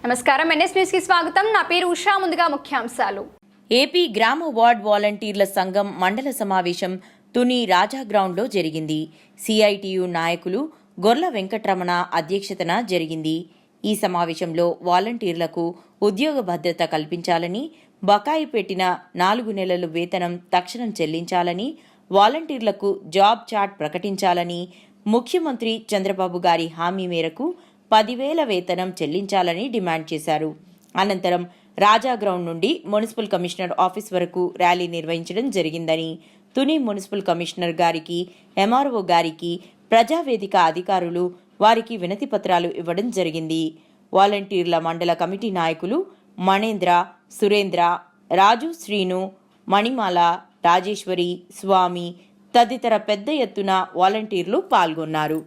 నమస్కారం NS news కి స్వాగతం. నా పేరు ఉషా. ముందుగా ముఖ్యాంశాలు. ఏపీ గ్రామ వార్డ్ వాలంటీర్ల సంఘం మండల సమావేశం తుని రాజా గ్రౌండ్లో జరిగింది. సిఐటియు నాయకులు గొర్ల వెంకటరమణ అధ్యక్షతన జరిగింది. ఈ సమావేశంలో వాలంటీర్లకు ఉద్యోగ భద్రత కల్పించాలని, బకాయి పెట్టిన 4 నెలల వేతనం తక్షణం చెల్లించాలని, వాలంటీర్లకు జాబ్ చార్ట్ ప్రకటించాలని, ముఖ్యమంత్రి చంద్రబాబు గారి హామీ మేరకు 10,000 వేతనం చెల్లించాలని డిమాండ్ చేశారు. అనంతరం రాజా గ్రౌండ్ నుండి మున్సిపల్ కమిషనర్ ఆఫీస్ వరకు ర్యాలీ నిర్వహించడం జరిగిందని, తుని మున్సిపల్ కమిషనర్ గారికి, ఎంఆర్ఓ గారికి, ప్రజావేదిక అధికారులు వారికి వినతి పత్రాలు ఇవ్వడం జరిగింది. వాలంటీర్ల మండల కమిటీ నాయకులు మణేంద్ర, సురేంద్ర, రాజు, శ్రీను, మణిమాల, రాజేశ్వరి, స్వామి తదితర పెద్ద ఎత్తున వాలంటీర్లు పాల్గొన్నారు.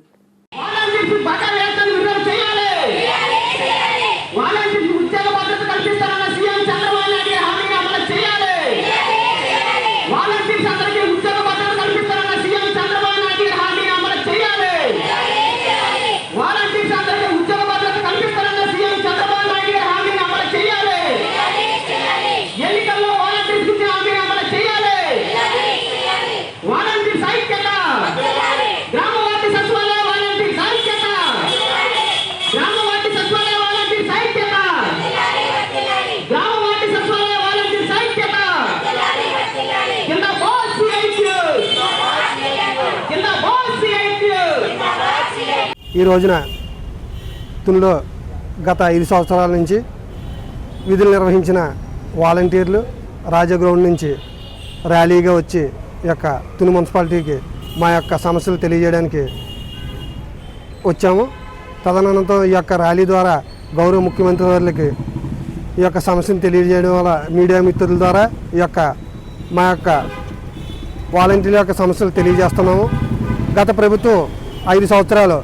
ఈ రోజున తునిలో గత 5 సంవత్సరాల నుంచి విధులు నిర్వహించిన వాలంటీర్లు రాజా గ్రౌండ్ నుంచి ర్యాలీగా వచ్చి ఈ యొక్క తుని మున్సిపాలిటీకి మా యొక్క సమస్యలు తెలియజేయడానికి వచ్చాము. తదనంతరం ఈ యొక్క ర్యాలీ ద్వారా గౌరవ ముఖ్యమంత్రి వారికి ఈ యొక్క సమస్యను తెలియజేయడం వల్ల మీడియా మిత్రుల ద్వారా మా యొక్క వాలంటీర్ల యొక్క సమస్యలు తెలియజేస్తున్నాము. గత ప్రభుత్వం 5 సంవత్సరాలు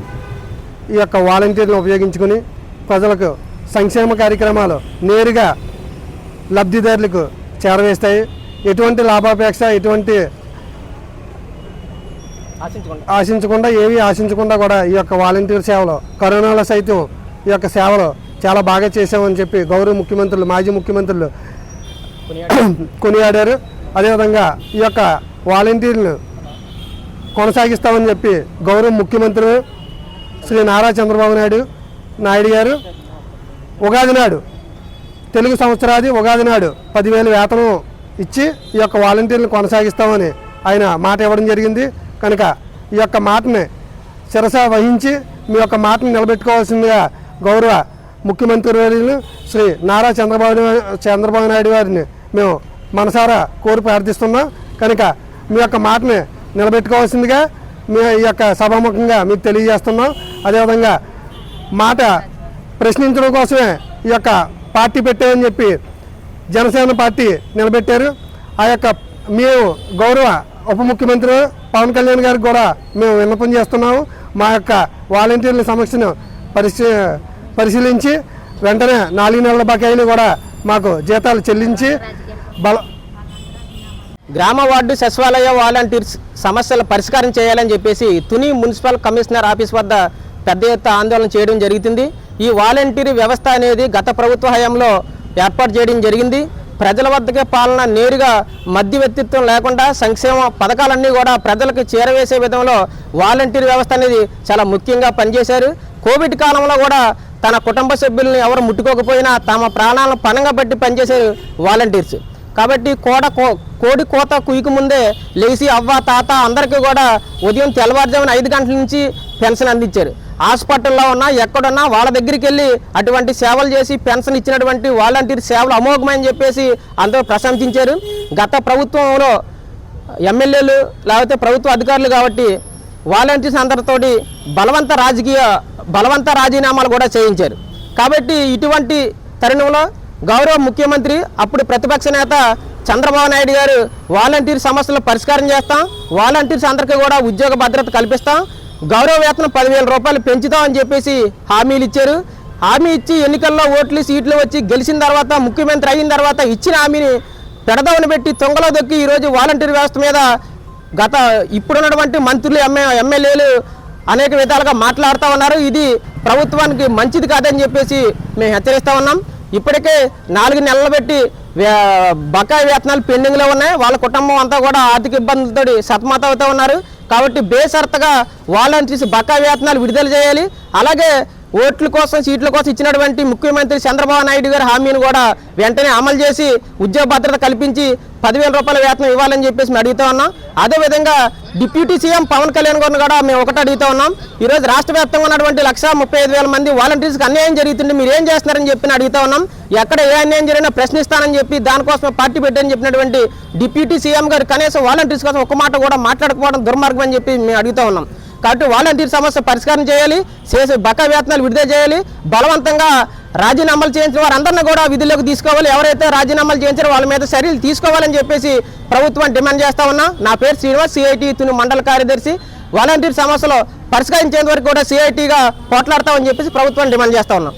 ఈ యొక్క వాలంటీర్లను ఉపయోగించుకుని ప్రజలకు సంక్షేమ కార్యక్రమాలు నేరుగా లబ్ధిదారులకు చేరవేస్తాయి. ఎటువంటి లాభాపేక్ష ఆశించకుండా కూడా ఈ యొక్క వాలంటీర్ సేవలు కరోనాలో సైతం ఈ యొక్క సేవలు చాలా బాగా చేసామని చెప్పి గౌరవ ముఖ్యమంత్రులు, మాజీ ముఖ్యమంత్రులు కొనియాడారు. అదేవిధంగా ఈ యొక్క వాలంటీర్లను కొనసాగిస్తామని చెప్పి గౌరవ ముఖ్యమంత్రి శ్రీ నారా చంద్రబాబు నాయుడు గారు ఉగాది నాడు, తెలుగు సంవత్సరాది ఉగాది నాడు 10,000 వేతనం ఇచ్చి ఈ యొక్క వాలంటీర్లను కొనసాగిస్తామని ఆయన మాట ఇవ్వడం జరిగింది. కనుక ఈ యొక్క మాటని శిరస వహించి మీ యొక్క మాటను నిలబెట్టుకోవాల్సిందిగా గౌరవ ముఖ్యమంత్రి వర్యులు శ్రీ నారా చంద్రబాబు నాయుడు గారిని మేము మనసారా కోరి ప్రార్థిస్తున్నాం. కనుక మీ యొక్క మాటని నిలబెట్టుకోవాల్సిందిగా మీ ఈ యొక్క సభాముఖంగా మీకు తెలియజేస్తున్నాం. అదేవిధంగా మాట ప్రశ్నించడం కోసమే ఈ యొక్క పార్టీ పెట్టామని చెప్పి జనసేన పార్టీ నిలబెట్టారు. ఆ యొక్క మేము గౌరవ ఉప ముఖ్యమంత్రి పవన్ కళ్యాణ్ గారికి కూడా మేము విన్నపం చేస్తున్నాము. మా యొక్క వాలంటీర్ల సమస్యను పరిశీలించి వెంటనే 4 నెలల బకాయిలు కూడా మాకు జీతాలు చెల్లించి గ్రామ వార్డు సచివాలయ వాలంటీర్స్ సమస్యల పరిష్కారం చేయాలని చెప్పేసి తుని మున్సిపల్ కమిషనర్ ఆఫీస్ వద్ద పెద్ద ఎత్తున ఆందోళన చేయడం జరుగుతుంది. ఈ వాలంటీర్ వ్యవస్థ అనేది గత ప్రభుత్వ హయాంలో ఏర్పాటు చేయడం జరిగింది. ప్రజల వద్దకే పాలన, నేరుగా మధ్యవర్తిత్వం లేకుండా సంక్షేమ పథకాలన్నీ కూడా ప్రజలకు చేరవేసే విధంలో వాలంటీర్ వ్యవస్థ అనేది చాలా ముఖ్యంగా పనిచేశారు. కోవిడ్ కాలంలో కూడా తన కుటుంబ సభ్యుల్ని ఎవరు ముట్టుకోకపోయినా తమ ప్రాణాలను పణంగా బట్టి పనిచేశారు వాలంటీర్స్. కాబట్టి కోడి కోత కుయ్యకు ముందే లేచి అవ్వ, తాత అందరికీ కూడా ఉదయం తెల్లవారుజామున 5 గంటల నుంచి పెన్షన్ అందించారు. హాస్పిటల్లో ఉన్నా ఎక్కడున్నా వాళ్ళ దగ్గరికి వెళ్ళి అటువంటి సేవలు చేసి పెన్షన్ ఇచ్చినటువంటి వాలంటీర్ సేవలు అమోఘమని చెప్పేసి అందరూ ప్రశంసించారు. గత ప్రభుత్వంలో ఎమ్మెల్యేలు లేకపోతే ప్రభుత్వ అధికారులు కాబట్టి వాలంటీర్స్ అందరితోటి బలవంత రాజీనామాలు కూడా చేయించారు. కాబట్టి ఇటువంటి తరుణంలో గౌరవ ముఖ్యమంత్రి, అప్పుడు ప్రతిపక్ష నేత చంద్రబాబు నాయుడు గారు వాలంటీర్ సమస్యలను పరిష్కారం చేస్తాం, వాలంటీర్స్ అందరికీ కూడా ఉద్యోగ భద్రత కల్పిస్తాం, గౌరవ వేతనం 10,000 రూపాయలు పెంచుతామని చెప్పేసి హామీలు ఇచ్చారు. హామీ ఇచ్చి ఎన్నికల్లో ఓట్లు సీట్లు వచ్చి గెలిచిన తర్వాత, ముఖ్యమంత్రి అయిన తర్వాత ఇచ్చిన హామీని పెడదామని పెట్టి తొంగలో దొక్కి ఈరోజు వాలంటీర్ వ్యవస్థ మీద ఇప్పుడున్నటువంటి మంత్రులు, ఎమ్మెల్యేలు అనేక విధాలుగా మాట్లాడుతూ ఉన్నారు. ఇది ప్రభుత్వానికి మంచిది కాదని చెప్పేసి మేము హెచ్చరిస్తా ఉన్నాం. ఇప్పటికే 4 నెలలు పెట్టి బకాయి వేతనాలు పెండింగ్లో ఉన్నాయి. వాళ్ళ కుటుంబం అంతా కూడా ఆర్థిక ఇబ్బందులతో సతమతమవుతూ ఉన్నారు. కాబట్టి బేసరతగా వాలంటీర్స్ బకాయి వేతనాలు విడుదల చేయాలి. అలాగే ఓట్ల కోసం సీట్ల కోసం ఇచ్చినటువంటి ముఖ్యమంత్రి చంద్రబాబు నాయుడు గారి హామీని కూడా వెంటనే అమలు చేసి ఉద్యోగ భద్రత కల్పించి 10,000 రూపాయల వేతనం ఇవ్వాలని చెప్పేసి మేము అడుగుతా ఉన్నాం. అదేవిధంగా డిప్యూటీ సీఎం పవన్ కళ్యాణ్ గారిని కూడా మేము ఒకటి అడుగుతా ఉన్నాం. ఈరోజు రాష్ట్ర వ్యాప్తంగా ఉన్నటువంటి 135,000 మంది వాలంటీర్స్కి అన్యాయం జరుగుతుంది, మీరు ఏం చేస్తున్నారని చెప్పి అడుగుతా ఉన్నాం. ఎక్కడ ఏ అన్యాయం జరిగినా ప్రశ్నిస్తానని చెప్పి దానికోసం పార్టీ పెట్టని చెప్పినటువంటి డిప్యూటీ సీఎం గారు కనీసం వాలంటీర్స్ కోసం ఒక్క మాట కూడా మాట్లాడకపోవడం దుర్మార్గం అని చెప్పి మేము అడుగుతా ఉన్నాం. కాబట్టి వాలంటీర్ సమస్య పరిష్కారం చేయాలి, బకాయి వేతనాలు విడుదల చేయాలి. బలవంతంగా రాజీనామాలు చేయించిన వారందరినీ కూడా విధుల్లోకి తీసుకోవాలి. ఎవరైతే రాజీనామాలు చేయించారో వాళ్ళ మీద చర్యలు తీసుకోవాలని చెప్పేసి ప్రభుత్వం డిమాండ్ చేస్తా ఉన్నా. నా పేరు శ్రీనివాస్, సిఐటి తుని మండల కార్యదర్శి. వాలంటీర్ సమస్యలు పరిష్కరించేంత వరకు కూడా సిఐటిగా పోట్లాడతామని చెప్పేసి ప్రభుత్వం డిమాండ్ చేస్తా ఉన్నాం.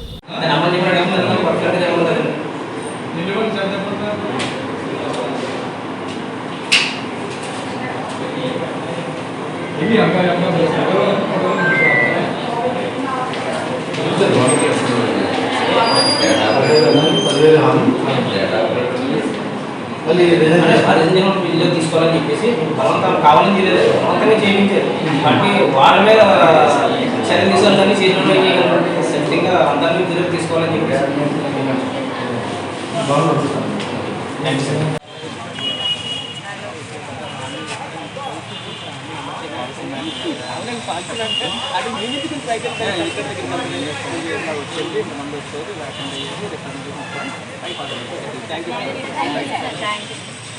తీసుకోవాలని చెప్పేసి బలవంతం కావాలని చేయలేదు, బలవంతంగా చేయించారు. కాబట్టి వాళ్ళ మీద చర్య తీసుకోవాలని చేతిలో అందరినీ విధులకు తీసుకోవాలని చెప్పేసి థ్యాంక్ యూ.